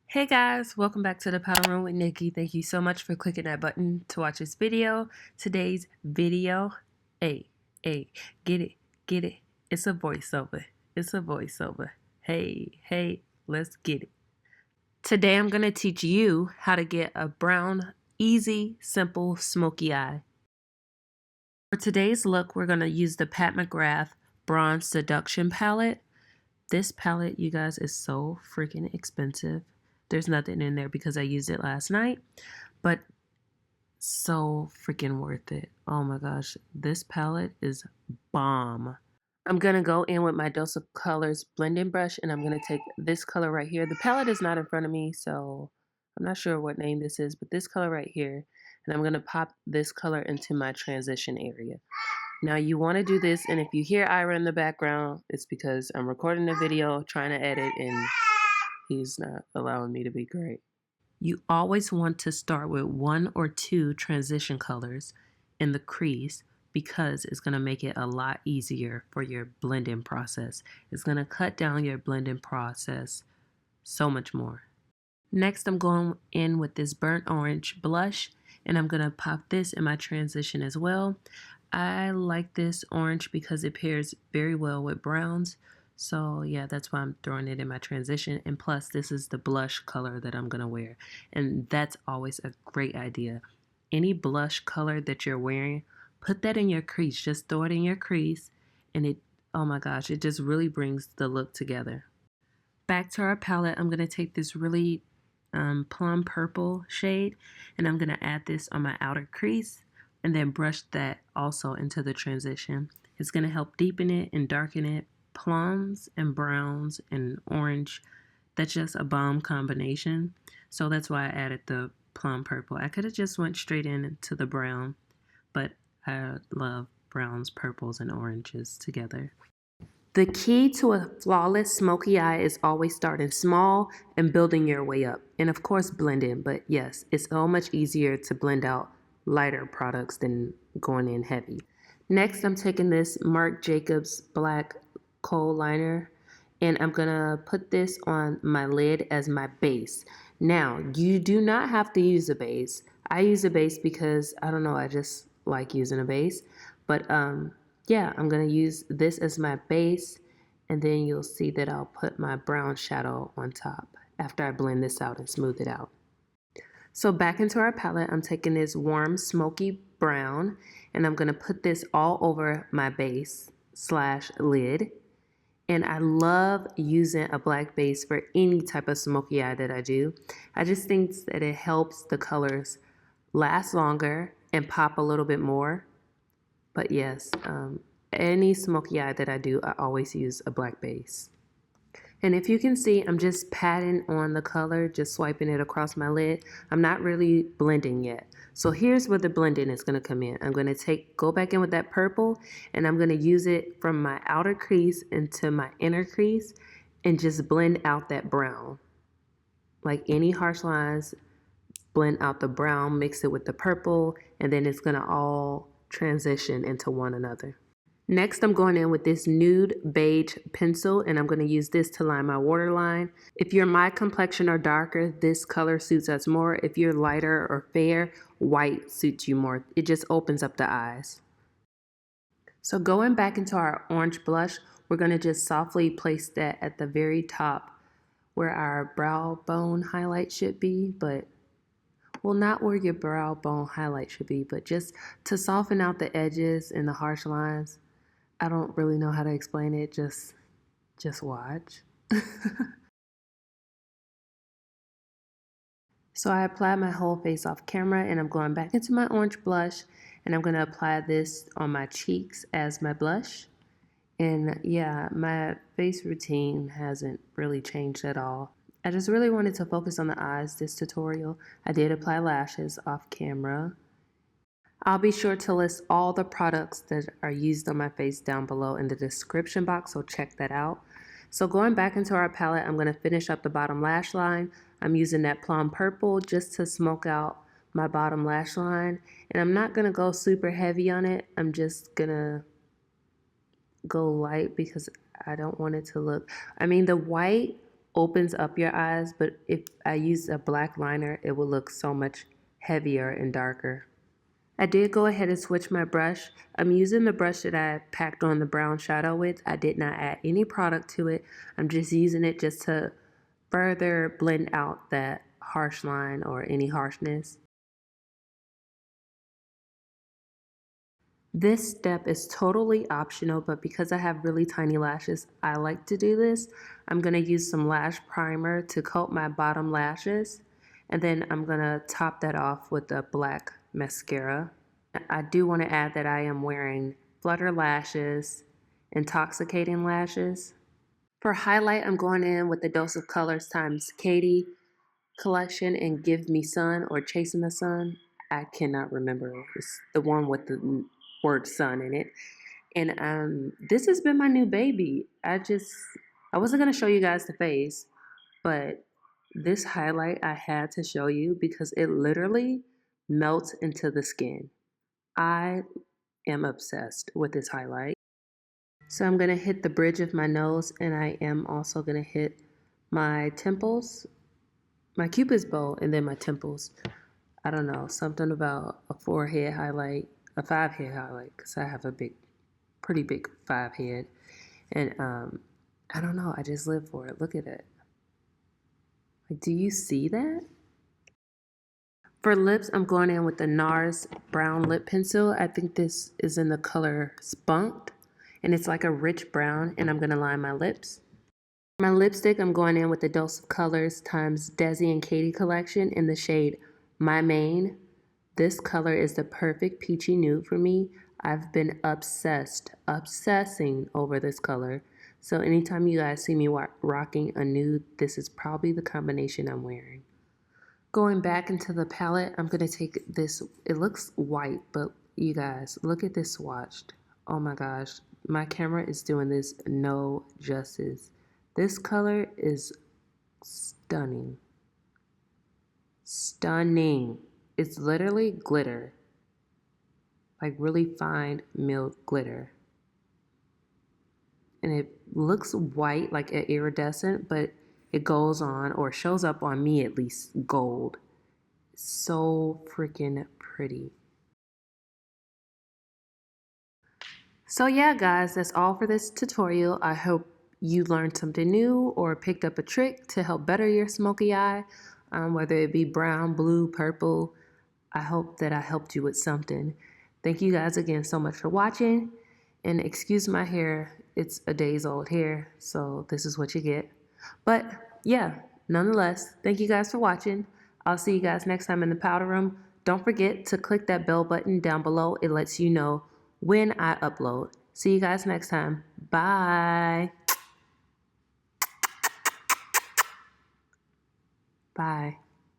Hey guys, welcome back to the Powder Room with Nikki. Thank you so much for clicking that button to watch this video. Today's video, hey, get it. It's a voiceover. It's a voiceover. Hey, let's get it. Today I'm going to teach you how to get a brown, easy, simple, smoky eye. For today's look, we're going to use the Pat McGrath Bronze Seduction palette. This palette, you guys, is so freaking expensive. There's nothing in there because I used it last night, but so freaking worth it. Oh my gosh, this palette is bomb. I'm gonna go in with my Dose of Colors blending brush, and I'm gonna take this color right here. The palette is not in front of me, so I'm not sure what name this is, but this color right here, and I'm gonna pop this color into my transition area. Now you want to do this, and if you hear Ira in the background, it's because I'm recording a video, trying to edit, and he's not allowing me to be great. You always want to start with 1 or 2 transition colors in the crease because it's going to make it a lot easier for your blending process. It's going to cut down your blending process so much more. Next, I'm going in with this burnt orange blush, and I'm going to pop this in my transition as well. I like this orange because it pairs very well with browns. So yeah, that's why I'm throwing it in my transition. And plus, this is the blush color that I'm going to wear. And that's always a great idea. Any blush color that you're wearing, put that in your crease. Just throw it in your crease. And it, oh my gosh, it just really brings the look together. Back to our palette, I'm going to take this really plum purple shade. And I'm going to add this on my outer crease. And then brush that also into the transition. It's going to help deepen it and darken it. Plums and browns and orange, that's just a bomb combination. So that's why I added the plum purple. I could have just went straight into the brown, but I love browns, purples, and oranges together. The key to a flawless smoky eye is always starting small and building your way up. And of course blend in, but yes, it's so much easier to blend out lighter products than going in heavy. Next, I'm taking this Marc Jacobs black Kohl liner, and I'm gonna put this on my lid as my base. Now, you do not have to use a base. I use a base because, I don't know, I just like using a base. But yeah, I'm gonna use this as my base, and then you'll see that I'll put my brown shadow on top after I blend this out and smooth it out. So back into our palette, I'm taking this warm smoky brown, and I'm going to put this all over my base / lid. And I love using a black base for any type of smoky eye that I do. I just think that it helps the colors last longer and pop a little bit more. But yes, any smoky eye that I do, I always use a black base. And if you can see, I'm just patting on the color, just swiping it across my lid. I'm not really blending yet. So here's where the blending is going to come in. I'm going to go back in with that purple, and I'm going to use it from my outer crease into my inner crease and just blend out that brown. Like any harsh lines, blend out the brown, mix it with the purple, and then it's going to all transition into one another. Next, I'm going in with this Nude beige pencil, and I'm going to use this to line my waterline. If you're my complexion or darker, this color suits us more. If you're lighter or fair, white suits you more. It just opens up the eyes. So going back into our orange blush, we're going to just softly place that at the very top where our brow bone highlight should be, but well, not where your brow bone highlight should be, but just to soften out the edges and the harsh lines. I don't really know how to explain it, just watch. So I applied my whole face off camera, and I'm going back into my orange blush, and I'm going to apply this on my cheeks as my blush. And yeah, my face routine hasn't really changed at all. I just really wanted to focus on the eyes this tutorial. I did apply lashes off camera. I'll be sure to list all the products that are used on my face down below in the description box, so check that out. So going back into our palette, I'm going to finish up the bottom lash line. I'm using that plum purple just to smoke out my bottom lash line. And I'm not going to go super heavy on it. I'm just going to go light because I don't want it to look... I mean, the white opens up your eyes, but if I use a black liner, it will look so much heavier and darker. I did go ahead and switch my brush. I'm using the brush that I packed on the brown shadow with. I did not add any product to it. I'm just using it just to further blend out that harsh line or any harshness. This step is totally optional, but because I have really tiny lashes, I like to do this. I'm going to use some lash primer to coat my bottom lashes, and then I'm going to top that off with a black mascara. I do want to add that I am wearing Flutter Lashes, Intoxicating lashes. For highlight, I'm going in with the Dose of Colors times Katy collection and Give Me Sun or Chasing the Sun. I cannot remember. It's the one with the word sun in it. And this has been my new baby. I wasn't going to show you guys the face, but this highlight I had to show you because it literally melts into the skin. I am obsessed with this highlight. So I'm going to hit the bridge of my nose, and I am also going to hit my temples, my cupid's bow, and then my temples. I don't know, something about a 4-head highlight, a 5-head highlight, because I have a pretty big 5-head. And I don't know, I just live for it. Look at it. Like, do you see that? For lips, I'm going in with the Nars brown lip pencil. I think this is in the color Spunk, and it's like a rich brown, and I'm going to line my lips. For my lipstick, I'm going in with the Dose of Colors times Desi and Katy collection in the shade My Main. This color is the perfect peachy nude for me. I've been obsessing over this color. So anytime you guys see me rocking a nude, this is probably the combination I'm wearing. Going back into the palette, I'm going to take this. It looks white, but you guys, look at this swatched. Oh my gosh, my camera is doing this no justice. This color is stunning. Stunning. It's literally glitter. Like really fine milled glitter. And it looks white, like an iridescent, but it goes on, or shows up on me at least, gold. So freaking pretty. So yeah, guys, that's all for this tutorial. I hope you learned something new or picked up a trick to help better your smoky eye, whether it be brown, blue, purple. I hope that I helped you with something. Thank you guys again so much for watching. And excuse my hair, it's a days old hair, so this is what you get. But yeah, nonetheless, thank you guys for watching. I'll see you guys next time in the powder room. Don't forget to click that bell button down below. It lets you know when I upload. See you guys next time. Bye. Bye.